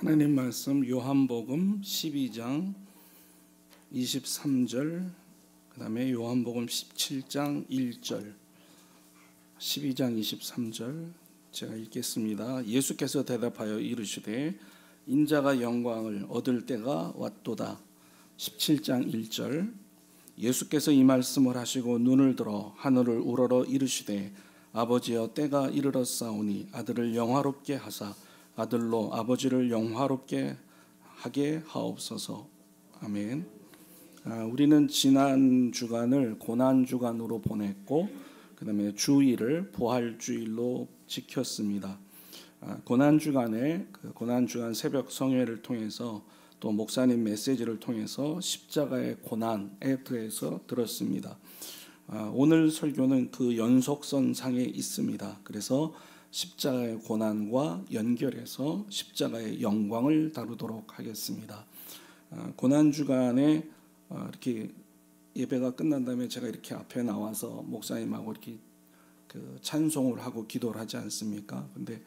하나님 말씀 요한복음 12장 23절, 그 다음에 요한복음 17장 1절, 12장 23절 제가 읽겠습니다. 예수께서 대답하여 이르시되 인자가 영광을 얻을 때가 왔도다. 17장 1절, 예수께서 이 말씀을 하시고 눈을 들어 하늘을 우러러 이르시되 아버지여 때가 이르렀사오니 아들을 영화롭게 하사 아들로 아버지를 영화롭게 하게 하옵소서. 아멘. 우리는 지난 주간을 고난 주간으로 보냈고, 그 다음에 주일을 부활 주일로 지켰습니다. 고난 주간에 고난 주간 새벽 성회를 통해서 또 목사님 메시지를 통해서 십자가의 고난에 대해서 들었습니다. 오늘 설교는 그 연속선 상에 있습니다. 그래서 십자가의 고난과 연결해서 십자가의 영광을 다루도록 하겠습니다. 고난 주간에 이렇게 예배가 끝난 다음에 제가 이렇게 앞에 나와서 목사님하고 이렇게 찬송을 하고 기도를 하지 않습니까? 근데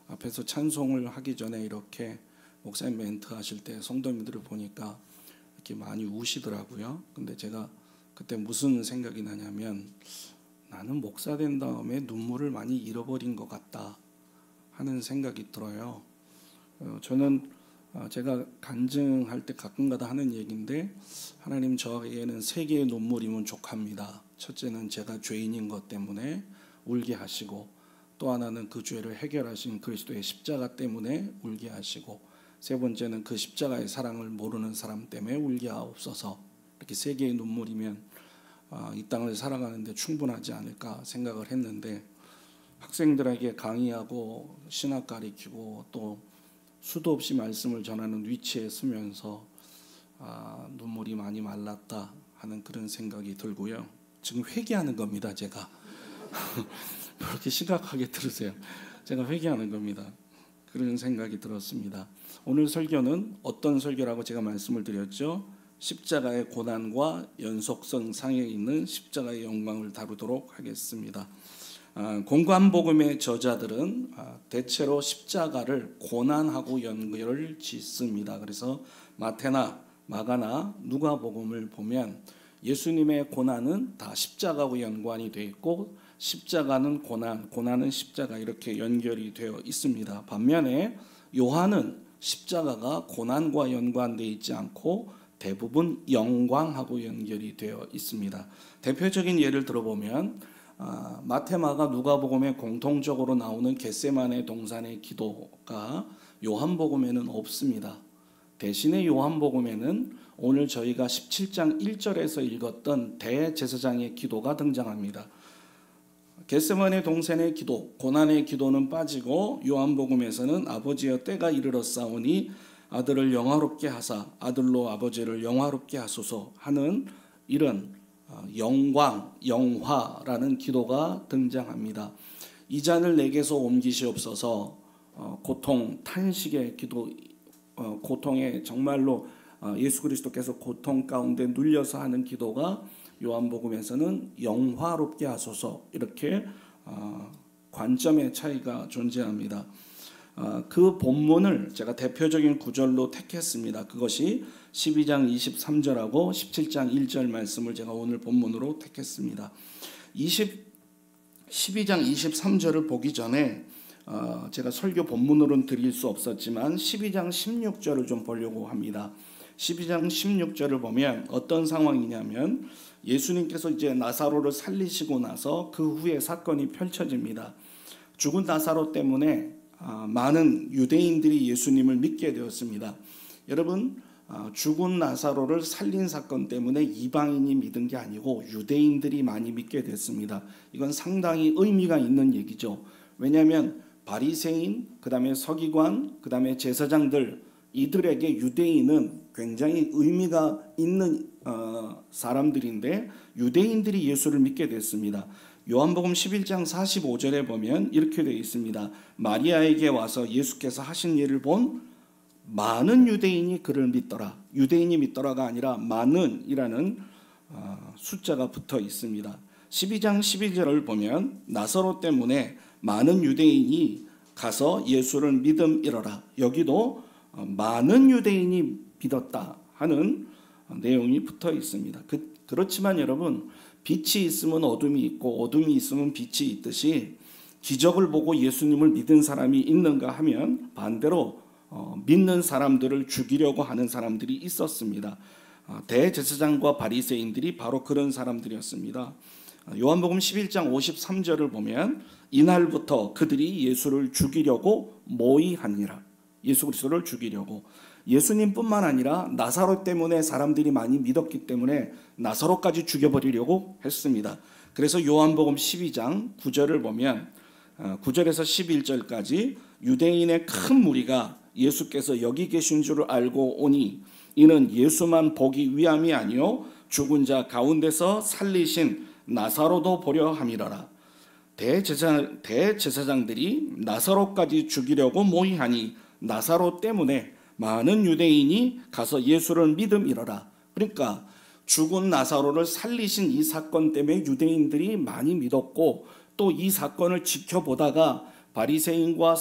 앞에서 찬송을 하기 전에 이렇게 목사님 멘트 하실 때 성도님들을 보니까 이렇게 많이 우시더라고요. 근데 제가 그때 무슨 생각이 나냐면, 나는 목사 된 다음에 눈물을 많이 잃어버린 것 같다 하는 생각이 들어요. 저는 제가 간증할 때 가끔가다 하는 얘기인데, 하나님 저에게는 세 개의 눈물이면 족합니다. 첫째는 제가 죄인인 것 때문에 울게 하시고, 또 하나는 그 죄를 해결하신 그리스도의 십자가 때문에 울게 하시고, 세 번째는 그 십자가의 사랑을 모르는 사람 때문에 울게 하옵소서. 이렇게 세 개의 눈물이면 이 땅을 살아가는데 충분하지 않을까 생각을 했는데, 학생들에게 강의하고 신학 가르치고 또 수도 없이 말씀을 전하는 위치에 서면서 눈물이 많이 말랐다 하는 그런 생각이 들고요. 지금 회개하는 겁니다. 제가 그렇게 심각하게 들으세요. 제가 회개하는 겁니다. 그런 생각이 들었습니다. 오늘 설교는 어떤 설교라고 제가 말씀을 드렸죠? 십자가의 고난과 연속성 상에 있는 십자가의 영광을 다루도록 하겠습니다. 공관복음의 저자들은 대체로 십자가를 고난하고 연결을 짓습니다. 그래서 마태나 마가나 누가복음을 보면 예수님의 고난은 다 십자가하고 연관이 되어 있고, 십자가는 고난, 고난은 십자가, 이렇게 연결이 되어 있습니다. 반면에 요한은 십자가가 고난과 연관되어 있지 않고 대부분 영광하고 연결이 되어 있습니다. 대표적인 예를 들어보면 마태, 마가, 누가복음에 공통적으로 나오는 겟세마네 동산의 기도가 요한복음에는 없습니다. 대신에 요한복음에는 오늘 저희가 17장 1절에서 읽었던 대제사장의 기도가 등장합니다. 겟세마네 동산의 기도, 고난의 기도는 빠지고 요한복음에서는 아버지여 때가 이르렀사오니 아들을 영화롭게 하사 아들로 아버지를 영화롭게 하소서 하는 이런 영광, 영화라는 기도가 등장합니다. 이 잔을 내게서 옮기시옵소서. 고통, 탄식의 기도, 고통에 정말로 예수 그리스도께서 고통 가운데 눌려서 하는 기도가 요한복음에서는 영화롭게 하소서, 이렇게 관점의 차이가 존재합니다. 그 본문을 제가 대표적인 구절로 택했습니다. 그것이 12장 23절하고 17장 1절 말씀을 제가 오늘 본문으로 택했습니다. 12장 23절을 보기 전에 제가 설교 본문으로는 드릴 수 없었지만 12장 16절을 좀 보려고 합니다. 12장 16절을 보면 어떤 상황이냐면, 예수님께서 이제 나사로를 살리시고 나서 그 후에 사건이 펼쳐집니다. 죽은 나사로 때문에 많은 유대인들이 예수님을 믿게 되었습니다. 여러분, 죽은 나사로를 살린 사건 때문에 이방인이 믿은 게 아니고 유대인들이 많이 믿게 됐습니다. 이건 상당히 의미가 있는 얘기죠. 왜냐하면 바리새인, 그 다음에 서기관, 그 다음에 제사장들, 이들에게 유대인은 굉장히 의미가 있는 사람들인데 유대인들이 예수를 믿게 됐습니다. 요한복음 11장 45절에 보면 이렇게 되어 있습니다. 마리아에게 와서 예수께서 하신 일을 본 많은 유대인이 그를 믿더라. 유대인이 믿더라가 아니라 많은이라는 숫자가 붙어 있습니다. 12장 11절을 보면 나사로 때문에 많은 유대인이 가서 예수를 믿음이러라. 여기도 많은 유대인이 믿었다 하는 내용이 붙어 있습니다. 그렇지만 여러분, 빛이 있으면 어둠이 있고 어둠이 있으면 빛이 있듯이 기적을 보고 예수님을 믿은 사람이 있는가 하면 반대로 믿는 사람들을 죽이려고 하는 사람들이 있었습니다. 대제사장과 바리새인들이 바로 그런 사람들이었습니다. 요한복음 11장 53절을 보면 이날부터 그들이 예수를 죽이려고 모의하니라. 예수 그리스도를 죽이려고. 예수님뿐만 아니라 나사로 때문에 사람들이 많이 믿었기 때문에 나사로까지 죽여버리려고 했습니다. 그래서 요한복음 12장 9절을 보면 9절에서 11절까지 유대인의 큰 무리가 예수께서 여기 계신 줄을 알고 오니 이는 예수만 보기 위함이 아니요 죽은 자 가운데서 살리신 나사로도 보려 함이라라. 대제사장들이 나사로까지 죽이려고 모의하니 나사로 때문에 많은 유대인이 가서 예수를 믿음이러라. 그러니까 죽은 나사로를 살리신 이 사건 때문에 유대인들이 많이 믿었고 또 이 사건을 지켜보다가 바리새인과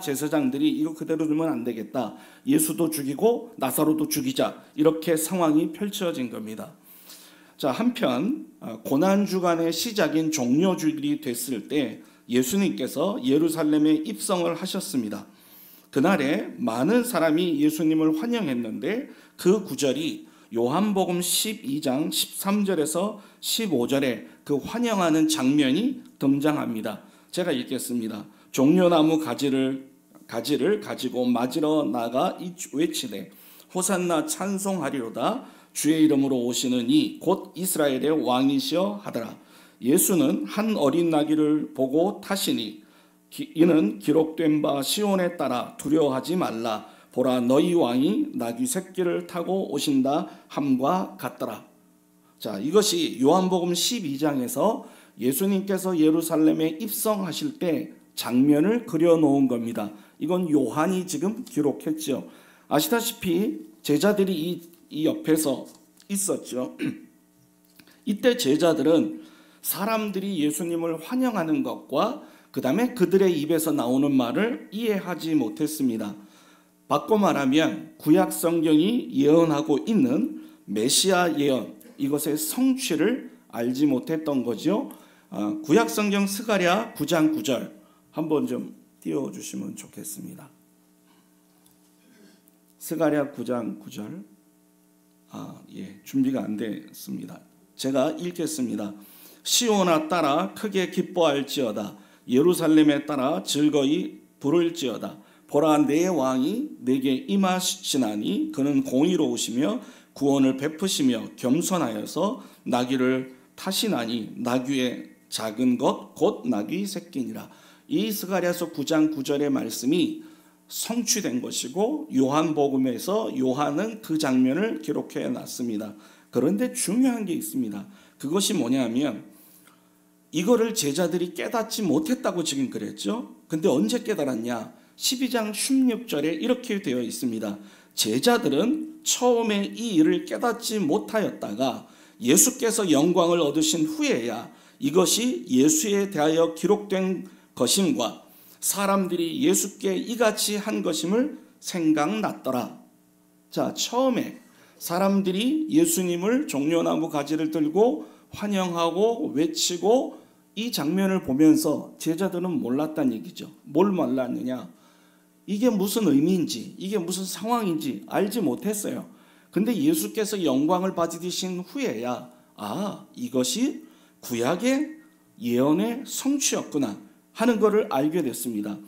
제사장들이 이거 그대로 두면 안 되겠다. 예수도 죽이고 나사로도 죽이자. 이렇게 상황이 펼쳐진 겁니다. 자, 한편 고난 주간의 시작인 종료주일이 됐을 때 예수님께서 예루살렘에 입성을 하셨습니다. 그날에 많은 사람이 예수님을 환영했는데 그 구절이 요한복음 12장 13절에서 15절에 그 환영하는 장면이 등장합니다. 제가 읽겠습니다. 종려나무 가지를 가지고 맞으러 나가 외치되 호산나 찬송하리로다. 주의 이름으로 오시는 이 곧 이스라엘의 왕이시여 하더라. 예수는 한 어린 나귀를 보고 타시니 이는 기록된 바 시온에 따라 두려워하지 말라. 보라 너희 왕이 나귀 새끼를 타고 오신다 함과 같더라. 자, 이것이 요한복음 12장에서 예수님께서 예루살렘에 입성하실 때 장면을 그려놓은 겁니다. 이건 요한이 지금 기록했죠. 아시다시피 제자들이 이 옆에서 있었죠. 이때 제자들은 사람들이 예수님을 환영하는 것과 그 다음에 그들의 입에서 나오는 말을 이해하지 못했습니다. 바꿔 말하면 구약 성경이 예언하고 있는 메시아 예언, 이것의 성취를 알지 못했던 거죠. 구약 성경 스가랴 9장 9절 한번 좀 띄워주시면 좋겠습니다. 스가랴 9장 9절. 준비가 안 됐습니다. 제가 읽겠습니다. 시온아 따라 크게 기뻐할지어다. 예루살렘에 따라 즐거이 부를지어다. 보라 내 왕이 내게 임하시나니 그는 공의로우시며 구원을 베푸시며 겸손하여서 나귀를 타시나니 나귀의 작은 것 곧 나귀 새끼니라. 이 스가랴서 9장 9절의 말씀이 성취된 것이고 요한복음에서 요한은 그 장면을 기록해 놨습니다. 그런데 중요한 게 있습니다. 그것이 뭐냐면 이거를 제자들이 깨닫지 못했다고 지금 그랬죠. 근데 언제 깨달았냐? 12장 16절에 이렇게 되어 있습니다. 제자들은 처음에 이 일을 깨닫지 못하였다가 예수께서 영광을 얻으신 후에야 이것이 예수에 대하여 기록된 것임과 사람들이 예수께 이같이 한 것임을 생각났더라. 자, 처음에 사람들이 예수님을 종려나무 가지를 들고 환영하고 외치고 이 장면을 보면서 제자들은 몰랐다는 얘기죠. 뭘 몰랐느냐? 이게 무슨 의미인지, 이게 무슨 상황인지 알지 못했어요. 근데 예수께서 영광을 받으신 후에야 이것이 구약의 예언의 성취였구나 하는 것을 알게 됐습니다.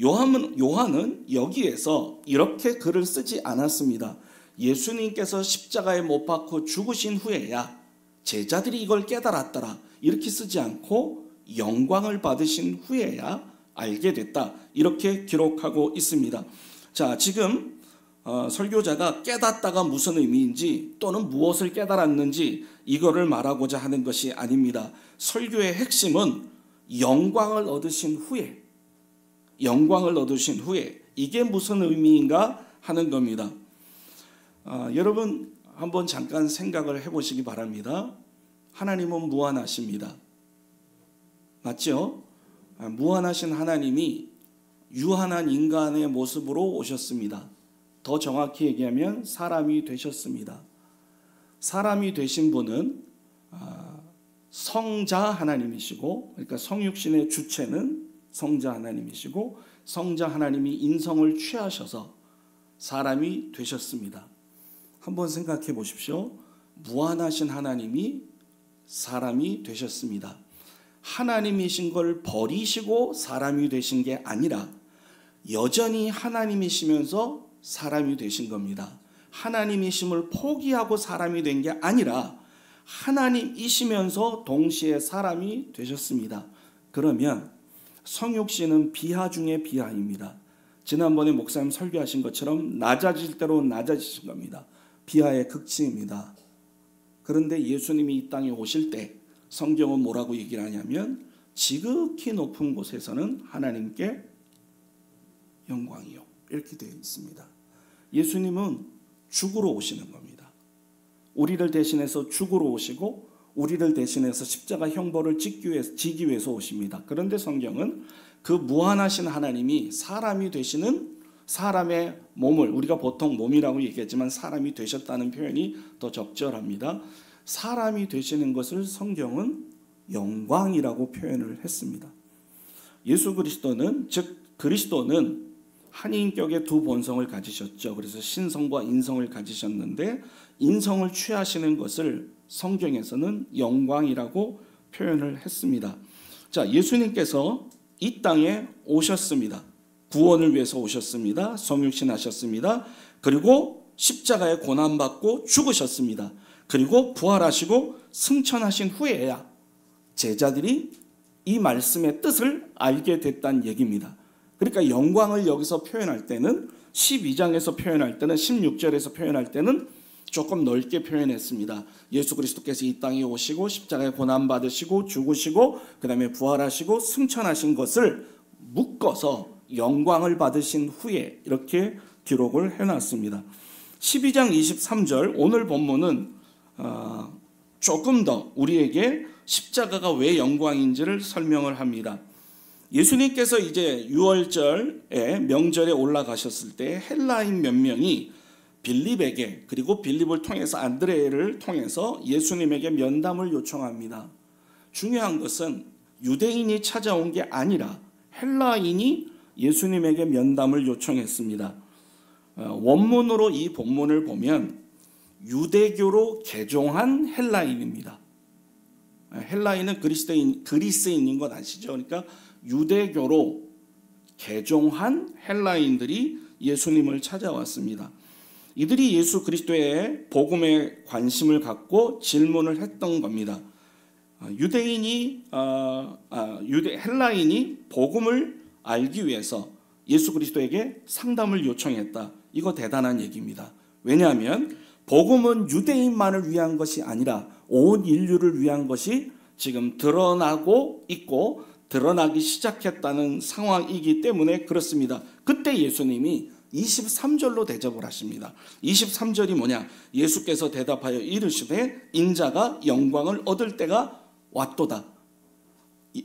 요한은 여기에서 이렇게 글을 쓰지 않았습니다. 예수님께서 십자가에 못 박혀 죽으신 후에야 제자들이 이걸 깨달았더라 이렇게 쓰지 않고 영광을 받으신 후에야 알게 됐다 이렇게 기록하고 있습니다. 자, 지금 설교자가 깨닫다가 무슨 의미인지 또는 무엇을 깨달았는지 이거를 말하고자 하는 것이 아닙니다. 설교의 핵심은 영광을 얻으신 후에 이게 무슨 의미인가 하는 겁니다. 여러분 한번 잠깐 생각을 해보시기 바랍니다. 하나님은 무한하십니다. 맞죠? 무한하신 하나님이 유한한 인간의 모습으로 오셨습니다. 더 정확히 얘기하면 사람이 되셨습니다. 사람이 되신 분은 성자 하나님이시고, 그러니까 성육신의 주체는 성자 하나님이시고, 성자 하나님이 인성을 취하셔서 사람이 되셨습니다. 한번 생각해 보십시오. 무한하신 하나님이 사람이 되셨습니다. 하나님이신 걸 버리시고 사람이 되신 게 아니라 여전히 하나님이시면서 사람이 되신 겁니다. 하나님이심을 포기하고 사람이 된 게 아니라 하나님이시면서 동시에 사람이 되셨습니다. 그러면 성육신은 비하 중에 비하입니다. 지난번에 목사님 설교하신 것처럼 낮아질 대로 낮아지신 겁니다. 비하의 극치입니다. 그런데 예수님이 이 땅에 오실 때 성경은 뭐라고 얘기를 하냐면 지극히 높은 곳에서는 하나님께 영광이요, 이렇게 되어 있습니다. 예수님은 죽으러 오시는 겁니다. 우리를 대신해서 죽으러 오시고 우리를 대신해서 십자가 형벌을 지기 위해서 오십니다. 그런데 성경은 그 무한하신 하나님이 사람이 되시는 사람의 몸을, 우리가 보통 몸이라고 얘기했지만 사람이 되셨다는 표현이 더 적절합니다. 사람이 되시는 것을 성경은 영광이라고 표현을 했습니다. 예수 그리스도는, 즉 그리스도는 한 인격의 두 본성을 가지셨죠. 그래서 신성과 인성을 가지셨는데 인성을 취하시는 것을 성경에서는 영광이라고 표현을 했습니다. 자, 예수님께서 이 땅에 오셨습니다. 구원을 위해서 오셨습니다. 성육신 하셨습니다. 그리고 십자가에 고난받고 죽으셨습니다. 그리고 부활하시고 승천하신 후에야 제자들이 이 말씀의 뜻을 알게 됐다는 얘기입니다. 그러니까 영광을 여기서 표현할 때는 12장에서 표현할 때는 16절에서 표현할 때는 조금 넓게 표현했습니다. 예수 그리스도께서 이 땅에 오시고 십자가에 고난받으시고 죽으시고 그 다음에 부활하시고 승천하신 것을 묶어서 영광을 받으신 후에 이렇게 기록을 해놨습니다. 12장 23절 오늘 본문은 조금 더 우리에게 십자가가 왜 영광인지를 설명을 합니다. 예수님께서 이제 6월절에 명절에 올라가셨을 때 헬라인 몇 명이 빌립에게, 그리고 빌립을 통해서 안드레를 통해서 예수님에게 면담을 요청합니다. 중요한 것은 유대인이 찾아온 게 아니라 헬라인이 예수님에게 면담을 요청했습니다. 원문으로 이 본문을 보면 유대교로 개종한 헬라인입니다. 헬라인은 그리스인인 것 아시죠? 그러니까 유대교로 개종한 헬라인들이 예수님을 찾아왔습니다. 이들이 예수 그리스도의 복음에 관심을 갖고 질문을 했던 겁니다. 헬라인이 복음을 알기 위해서 예수 그리스도에게 상담을 요청했다. 이거 대단한 얘기입니다. 왜냐하면 복음은 유대인만을 위한 것이 아니라 온 인류를 위한 것이 지금 드러나고 있고 드러나기 시작했다는 상황이기 때문에 그렇습니다. 그때 예수님이 23절로 대접을 하십니다. 23절이 뭐냐? 예수께서 대답하여 이르시되 인자가 영광을 얻을 때가 왔도다.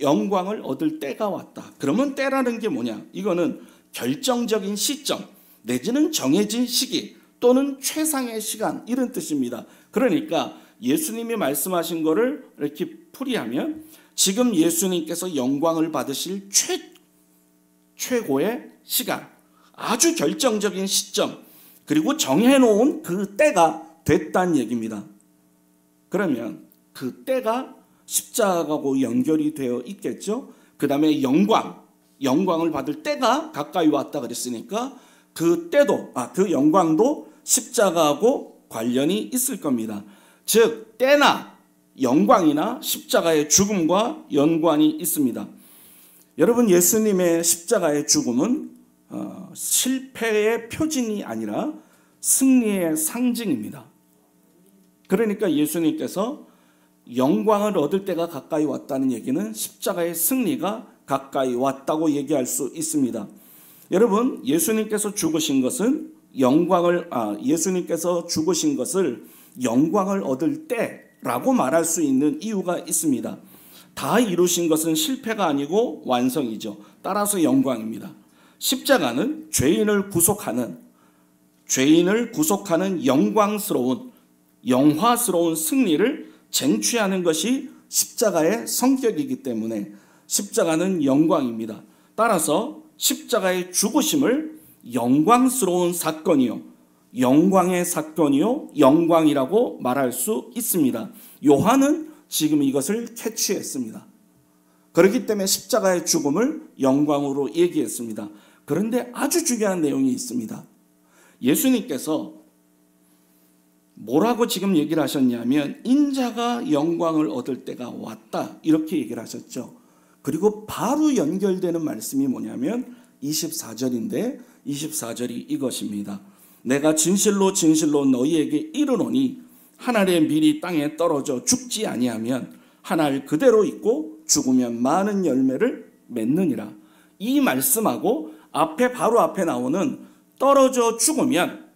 영광을 얻을 때가 왔다. 그러면 때라는 게 뭐냐? 이거는 결정적인 시점 내지는 정해진 시기 또는 최상의 시간, 이런 뜻입니다. 그러니까 예수님이 말씀하신 거를 이렇게 풀이하면 지금 예수님께서 영광을 받으실 최고의 시간, 아주 결정적인 시점, 그리고 정해놓은 그 때가 됐다는 얘기입니다. 그러면 그 때가 십자가하고 연결이 되어 있겠죠. 그 다음에 영광을 받을 때가 가까이 왔다 그랬으니까 그 때도, 그 영광도 십자가하고 관련이 있을 겁니다. 즉 때나 영광이나 십자가의 죽음과 연관이 있습니다. 여러분, 예수님의 십자가의 죽음은 실패의 표징이 아니라 승리의 상징입니다. 그러니까 예수님께서 영광을 얻을 때가 가까이 왔다는 얘기는 십자가의 승리가 가까이 왔다고 얘기할 수 있습니다. 여러분, 예수님께서 죽으신 것을 영광을 얻을 때라고 말할 수 있는 이유가 있습니다. 다 이루신 것은 실패가 아니고 완성이죠. 따라서 영광입니다. 십자가는 죄인을 구속하는 영화스러운 승리를 쟁취하는 것이 십자가의 성격이기 때문에 십자가는 영광입니다. 따라서 십자가의 죽으심을 영광스러운 사건이요, 영광의 사건이요, 영광이라고 말할 수 있습니다. 요한은 지금 이것을 캐치했습니다. 그렇기 때문에 십자가의 죽음을 영광으로 얘기했습니다. 그런데 아주 중요한 내용이 있습니다. 예수님께서 뭐라고 지금 얘기를 하셨냐면 인자가 영광을 얻을 때가 왔다, 이렇게 얘기를 하셨죠. 그리고 바로 연결되는 말씀이 뭐냐면 24절인데 24절이 이것입니다. 내가 진실로 진실로 너희에게 이르노니 한 알의 밀이 땅에 떨어져 죽지 아니하면 한 알 그대로 있고 죽으면 많은 열매를 맺느니라. 이 말씀하고 바로 앞에 나오는 떨어져 죽으면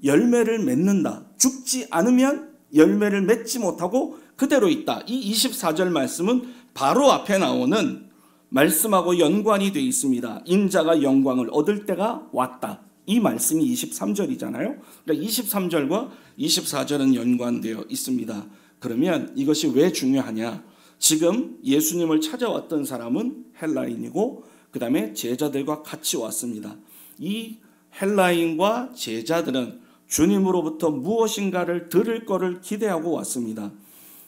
열매를 맺는다, 죽지 않으면 열매를 맺지 못하고 그대로 있다. 이 24절 말씀은 바로 앞에 나오는 말씀하고 연관이 되어 있습니다. 인자가 영광을 얻을 때가 왔다. 이 말씀이 23절이잖아요. 그러니까 23절과 24절은 연관되어 있습니다. 그러면 이것이 왜 중요하냐? 지금 예수님을 찾아왔던 사람은 헬라인이고 그 다음에 제자들과 같이 왔습니다. 이 헬라인과 제자들은 주님으로부터 무엇인가를 들을 것을 기대하고 왔습니다.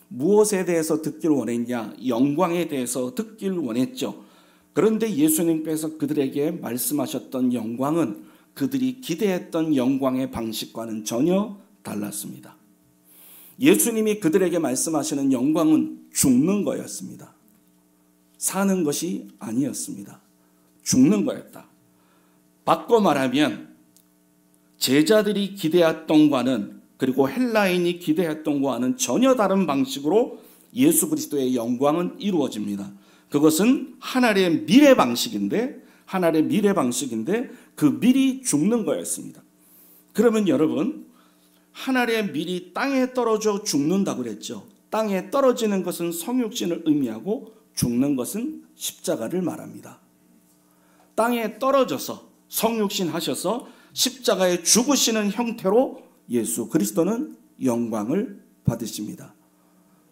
무엇에 대해서 듣길 원했냐? 영광에 대해서 듣길 원했죠. 그런데 예수님께서 그들에게 말씀하셨던 영광은 그들이 기대했던 영광의 방식과는 전혀 달랐습니다. 예수님이 그들에게 말씀하시는 영광은 죽는 거였습니다. 사는 것이 아니었습니다. 죽는 거였다. 바꿔 말하면 제자들이 기대했던 것과는, 그리고 헬라인이 기대했던 것과는 전혀 다른 방식으로 예수 그리스도의 영광은 이루어집니다. 그것은 하나님의 미래 방식인데 그 밀이 죽는 거였습니다. 그러면 여러분, 하나님의 밀이 땅에 떨어져 죽는다고 그랬죠. 땅에 떨어지는 것은 성육신을 의미하고 죽는 것은 십자가를 말합니다. 땅에 떨어져서 성육신 하셔서 십자가에 죽으시는 형태로 예수 그리스도는 영광을 받으십니다.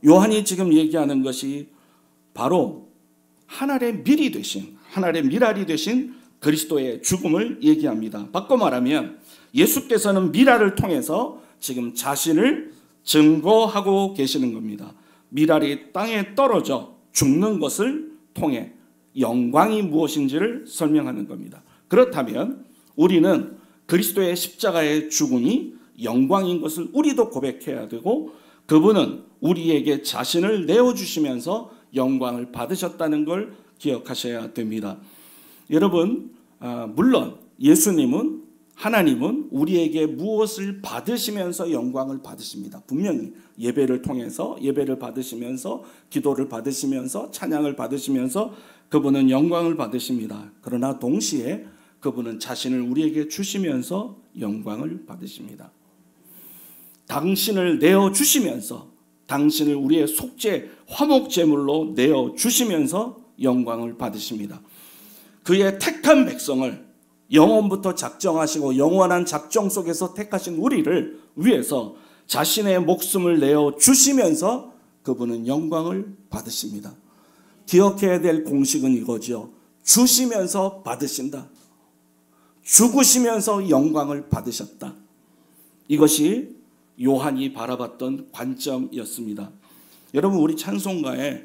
요한이 지금 얘기하는 것이 바로 하나님의 밀알이 되신 그리스도의 죽음을 얘기합니다. 바꿔 말하면 예수께서는 밀알을 통해서 지금 자신을 증거하고 계시는 겁니다. 밀알이 땅에 떨어져 죽는 것을 통해 영광이 무엇인지를 설명하는 겁니다. 그렇다면 우리는 그리스도의 십자가의 죽음이 영광인 것을 우리도 고백해야 되고, 그분은 우리에게 자신을 내어주시면서 영광을 받으셨다는 걸 기억하셔야 됩니다. 여러분, 물론 예수님은, 하나님은 우리에게 무엇을 받으시면서 영광을 받으십니다. 분명히 예배를 통해서, 예배를 받으시면서, 기도를 받으시면서, 찬양을 받으시면서 그분은 영광을 받으십니다. 그러나 동시에 그분은 자신을 우리에게 주시면서 영광을 받으십니다. 당신을 내어주시면서, 당신을 우리의 속죄 화목제물로 내어주시면서 영광을 받으십니다. 그의 택한 백성을 영원부터 작정하시고 영원한 작정 속에서 택하신 우리를 위해서 자신의 목숨을 내어주시면서 그분은 영광을 받으십니다. 기억해야 될 공식은 이거죠. 주시면서 받으신다. 죽으시면서 영광을 받으셨다. 이것이 요한이 바라봤던 관점이었습니다. 여러분, 우리 찬송가에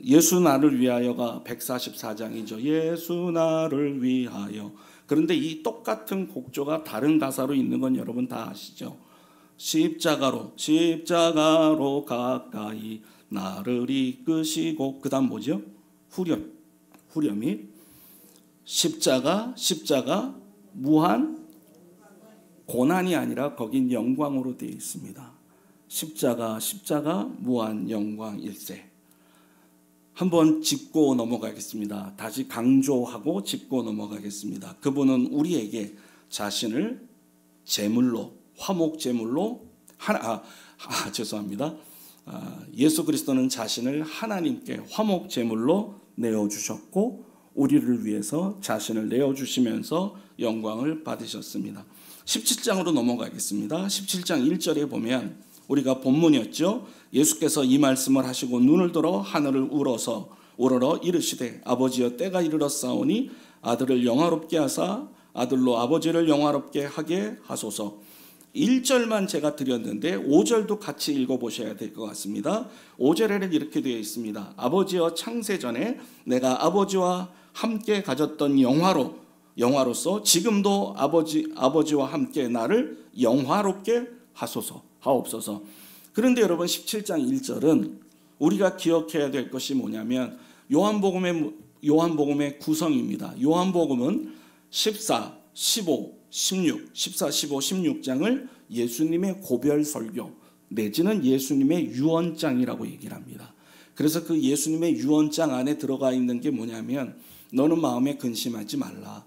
예수 나를 위하여가 144장이죠. 예수 나를 위하여. 그런데 이 똑같은 곡조가 다른 가사로 있는 건 여러분 다 아시죠? 십자가로 가까이 나를 이끄시고, 그 다음 뭐죠? 후렴이 십자가 무한 고난이 아니라 거긴 영광으로 되어 있습니다. 십자가 무한 영광일세. 한번 짚고 넘어가겠습니다. 다시 강조하고 짚고 넘어가겠습니다. 그분은 우리에게 자신을 제물로, 화목제물로 죄송합니다. 예수 그리스도는 자신을 하나님께 화목제물로 내어주셨고 우리를 위해서 자신을 내어주시면서 영광을 받으셨습니다. 17장으로 넘어가겠습니다. 17장 1절에 보면 우리가 본문이었죠. 예수께서 이 말씀을 하시고 눈을 들어 하늘을 우러러 이르시되 아버지여 때가 이르렀사오니 아들을 영화롭게 하사 아들로 아버지를 영화롭게 하게 하소서. 1절만 제가 드렸는데 5절도 같이 읽어보셔야 될 것 같습니다. 5절에는 이렇게 되어 있습니다. 아버지여 창세전에 내가 아버지와 함께 가졌던 영화로서 지금도 아버지와 함께 나를 영화롭게 하옵소서. 그런데 여러분 17장 1절은 우리가 기억해야 될 것이 뭐냐면 요한복음의 구성입니다. 요한복음은 14, 15, 16장을 예수님의 고별 설교 내지는 예수님의 유언장이라고 얘기를 합니다. 그래서 그 예수님의 유언장 안에 들어가 있는 게 뭐냐면 너는 마음에 근심하지 말라.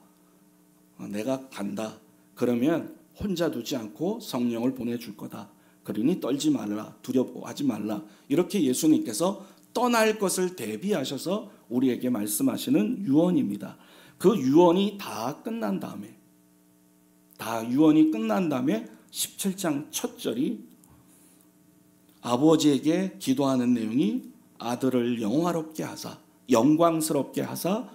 내가 간다. 그러면 혼자 두지 않고 성령을 보내줄 거다. 그러니 떨지 말라. 두려워하지 말라. 이렇게 예수님께서 떠날 것을 대비하셔서 우리에게 말씀하시는 유언입니다. 그 유언이 다 끝난 다음에 17장 첫 절이 아버지에게 기도하는 내용이 아들을 영광스럽게 하사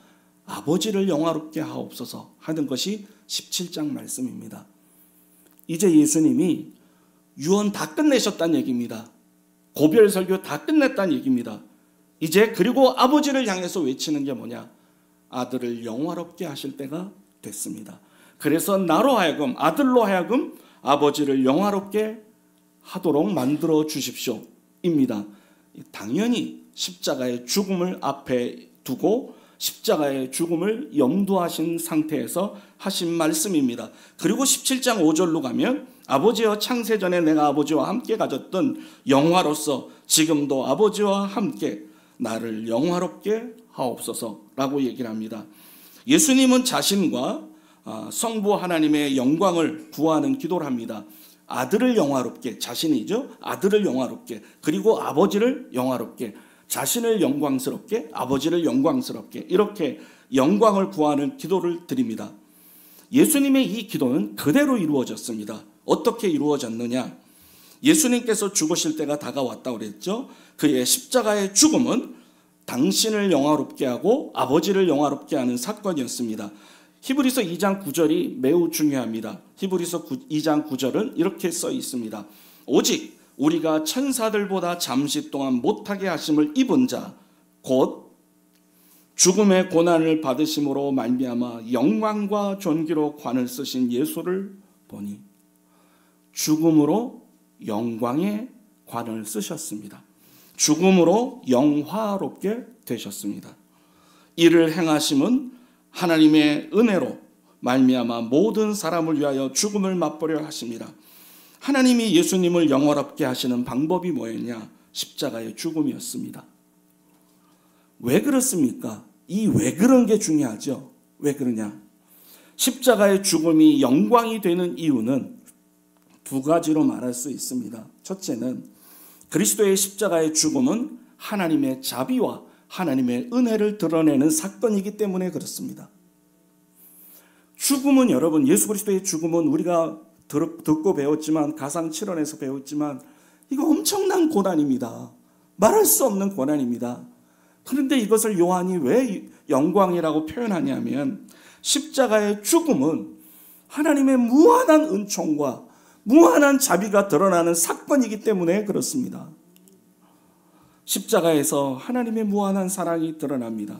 아버지를 영화롭게 하옵소서 하는 것이 17장 말씀입니다. 이제 예수님이 유언 다 끝내셨다는 얘기입니다. 고별 설교 다 끝냈다는 얘기입니다. 이제 그리고 아버지를 향해서 외치는 게 뭐냐? 아들을 영화롭게 하실 때가 됐습니다. 그래서 아들로 하여금 아버지를 영화롭게 하도록 만들어 주십시오입니다. 당연히 십자가의 죽음을 앞에 두고 십자가의 죽음을 염두하신 상태에서 하신 말씀입니다. 그리고 17장 5절로 가면 아버지여 창세전에 내가 아버지와 함께 가졌던 영화로서 지금도 아버지와 함께 나를 영화롭게 하옵소서라고 얘기를 합니다. 예수님은 자신과 성부 하나님의 영광을 구하는 기도를 합니다. 아들을 영화롭게, 자신이죠. 아들을 영화롭게, 그리고 아버지를 영화롭게, 자신을 영광스럽게, 아버지를 영광스럽게, 이렇게 영광을 구하는 기도를 드립니다. 예수님의 이 기도는 그대로 이루어졌습니다. 어떻게 이루어졌느냐? 예수님께서 죽으실 때가 다가왔다고 그랬죠. 그의 십자가의 죽음은 당신을 영화롭게 하고 아버지를 영화롭게 하는 사건이었습니다. 히브리서 2장 9절이 매우 중요합니다. 히브리서 2장 9절은 이렇게 써 있습니다. 오직 우리가 천사들보다 잠시 동안 못하게 하심을 입은 자 곧 죽음의 고난을 받으심으로 말미암아 영광과 존귀로 관을 쓰신 예수를 보니 죽음으로 영광의 관을 쓰셨습니다. 죽음으로 영화롭게 되셨습니다. 이를 행하심은 하나님의 은혜로 말미암아 모든 사람을 위하여 죽음을 맛보려 하십니다. 하나님이 예수님을 영화롭게 하시는 방법이 뭐였냐? 십자가의 죽음이었습니다. 왜 그렇습니까? 이 왜 그런 게 중요하죠. 왜 그러냐? 십자가의 죽음이 영광이 되는 이유는 두 가지로 말할 수 있습니다. 첫째는 그리스도의 십자가의 죽음은 하나님의 자비와 하나님의 은혜를 드러내는 사건이기 때문에 그렇습니다. 죽음은 여러분, 예수 그리스도의 죽음은 우리가 듣고 배웠지만, 가상칠언에서 배웠지만 이거 엄청난 고난입니다. 말할 수 없는 고난입니다. 그런데 이것을 요한이 왜 영광이라고 표현하냐면 십자가의 죽음은 하나님의 무한한 은총과 무한한 자비가 드러나는 사건이기 때문에 그렇습니다. 십자가에서 하나님의 무한한 사랑이 드러납니다.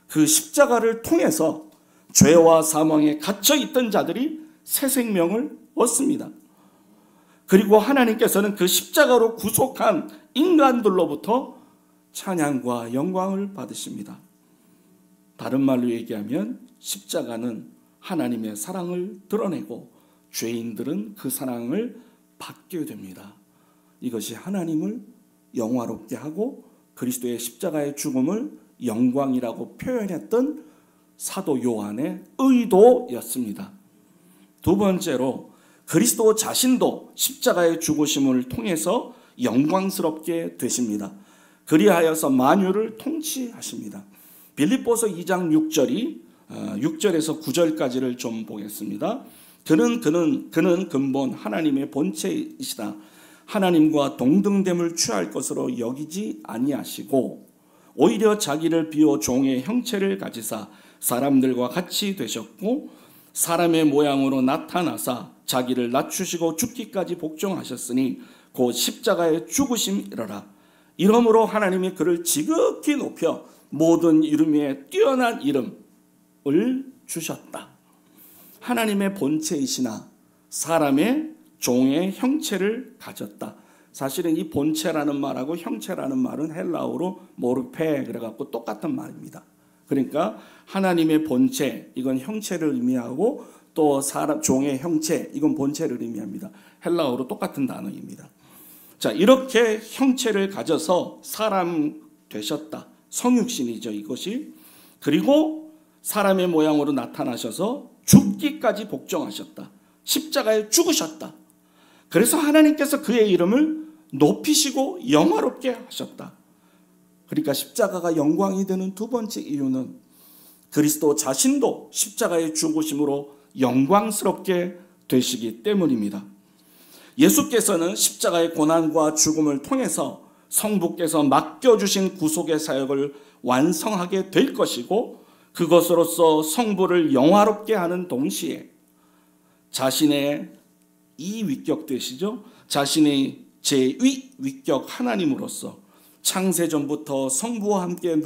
그 십자가를 통해서 죄와 사망에 갇혀 있던 자들이 새 생명을 얻습니다. 그리고 하나님께서는 그 십자가로 구속한 인간들로부터 찬양과 영광을 받으십니다. 다른 말로 얘기하면 십자가는 하나님의 사랑을 드러내고 죄인들은 그 사랑을 받게 됩니다. 이것이 하나님을 영화롭게 하고 그리스도의 십자가의 죽음을 영광이라고 표현했던 사도 요한의 의도였습니다. 두 번째로 그리스도 자신도 십자가의 죽으심을 통해서 영광스럽게 되십니다. 그리하여서 만유를 통치하십니다. 빌립보서 2장 6절에서 9절까지를 좀 보겠습니다. 그는 근본 하나님의 본체이시다. 하나님과 동등됨을 취할 것으로 여기지 아니하시고 오히려 자기를 비워 종의 형체를 가지사 사람들과 같이 되셨고 사람의 모양으로 나타나사 자기를 낮추시고 죽기까지 복종하셨으니 곧 십자가의 죽으심이러라. 이러므로 하나님이 그를 지극히 높여 모든 이름 위에 뛰어난 이름을 주셨다. 하나님의 본체이시나 사람의 종의 형체를 가졌다. 사실은 이 본체라는 말하고 형체라는 말은 헬라어로 모르페 그래갖고 똑같은 말입니다. 그러니까 하나님의 본체 이건 형체를 의미하고 또 사람 종의 형체 이건 본체를 의미합니다. 헬라어로 똑같은 단어입니다. 자, 이렇게 형체를 가져서 사람 되셨다. 성육신이죠, 이것이. 그리고 사람의 모양으로 나타나셔서 죽기까지 복종하셨다. 십자가에 죽으셨다. 그래서 하나님께서 그의 이름을 높이시고 영화롭게 하셨다. 그러니까 십자가가 영광이 되는 두 번째 이유는 그리스도 자신도 십자가의 죽으심으로 영광스럽게 되시기 때문입니다. 예수께서는 십자가의 고난과 죽음을 통해서 성부께서 맡겨주신 구속의 사역을 완성하게 될 것이고 그것으로서 성부를 영화롭게 하는 동시에 자신의 이 위격 되시죠? 자신의 제2위격 하나님으로서 창세전부터 성부와 함께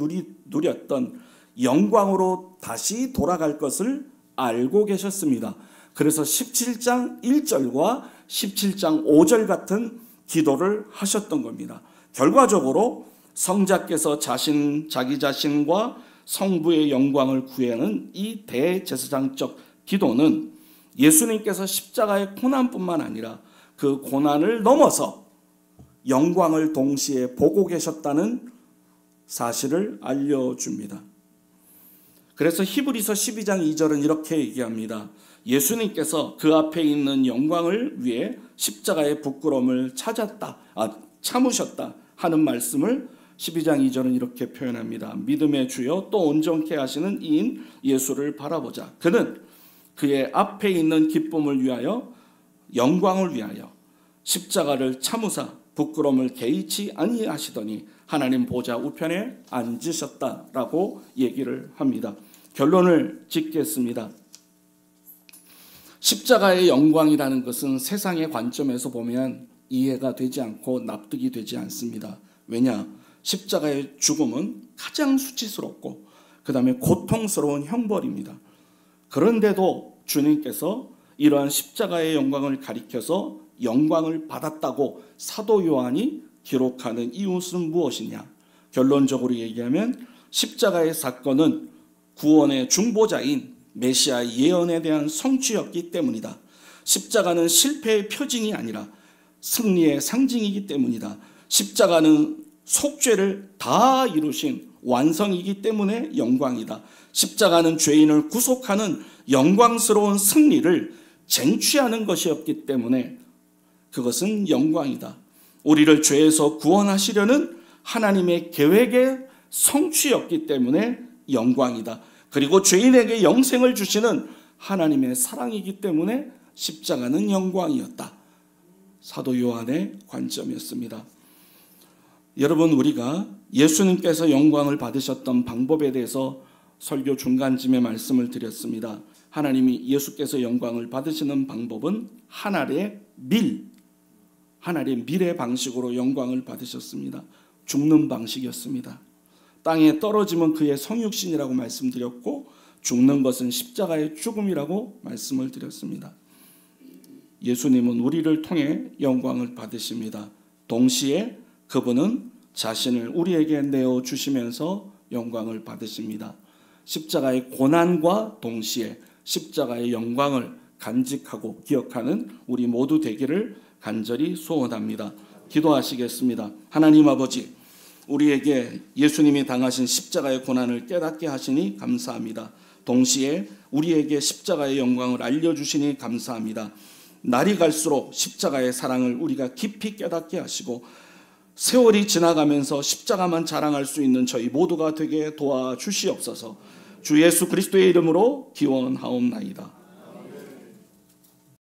누렸던 영광으로 다시 돌아갈 것을 알고 계셨습니다. 그래서 17장 1절과 17장 5절 같은 기도를 하셨던 겁니다. 결과적으로 성자께서 자기 자신과 성부의 영광을 구하는 이 대제사장적 기도는 예수님께서 십자가의 고난뿐만 아니라 그 고난을 넘어서 영광을 동시에 보고 계셨다는 사실을 알려줍니다. 그래서 히브리서 12장 2절은 이렇게 얘기합니다. 예수님께서 그 앞에 있는 영광을 위해 십자가의 부끄러움을 참으셨다 하는 말씀을 12장 2절은 이렇게 표현합니다. 믿음의 주여 또 온전케 하시는 이인 예수를 바라보자. 그는 그의 앞에 있는 기쁨을 위하여 영광을 위하여 십자가를 참으사 부끄러움을 개의치 아니하시더니 하나님 보좌 우편에 앉으셨다라고 얘기를 합니다. 결론을 짓겠습니다. 십자가의 영광이라는 것은 세상의 관점에서 보면 이해가 되지 않고 납득이 되지 않습니다. 왜냐? 십자가의 죽음은 가장 수치스럽고 그 다음에 고통스러운 형벌입니다. 그런데도 주님께서 이러한 십자가의 영광을 가리켜서 영광을 받았다고 사도 요한이 기록하는 이유는 무엇이냐? 결론적으로 얘기하면 십자가의 사건은 구원의 중보자인 메시아 예언에 대한 성취였기 때문이다. 십자가는 실패의 표징이 아니라 승리의 상징이기 때문이다. 십자가는 속죄를 다 이루신 완성이기 때문에 영광이다. 십자가는 죄인을 구속하는 영광스러운 승리를 쟁취하는 것이었기 때문에 그것은 영광이다. 우리를 죄에서 구원하시려는 하나님의 계획의 성취였기 때문에 영광이다. 그리고 죄인에게 영생을 주시는 하나님의 사랑이기 때문에 십자가는 영광이었다. 사도 요한의 관점이었습니다. 여러분, 우리가 예수님께서 영광을 받으셨던 방법에 대해서 설교 중간쯤에 말씀을 드렸습니다. 하나님이 예수께서 영광을 받으시는 방법은 하늘의 밀의 방식으로 영광을 받으셨습니다. 죽는 방식이었습니다. 땅에 떨어지면 그의 성육신이라고 말씀드렸고 죽는 것은 십자가의 죽음이라고 말씀을 드렸습니다. 예수님은 우리를 통해 영광을 받으십니다. 동시에 그분은 자신을 우리에게 내어주시면서 영광을 받으십니다. 십자가의 고난과 동시에 십자가의 영광을 간직하고 기억하는 우리 모두 되기를 간절히 소원합니다. 기도하시겠습니다. 하나님 아버지, 우리에게 예수님이 당하신 십자가의 고난을 깨닫게 하시니 감사합니다. 동시에 우리에게 십자가의 영광을 알려주시니 감사합니다. 날이 갈수록 십자가의 사랑을 우리가 깊이 깨닫게 하시고 세월이 지나가면서 십자가만 자랑할 수 있는 저희 모두가 되게 도와주시옵소서. 주 예수 그리스도의 이름으로 기원하옵나이다.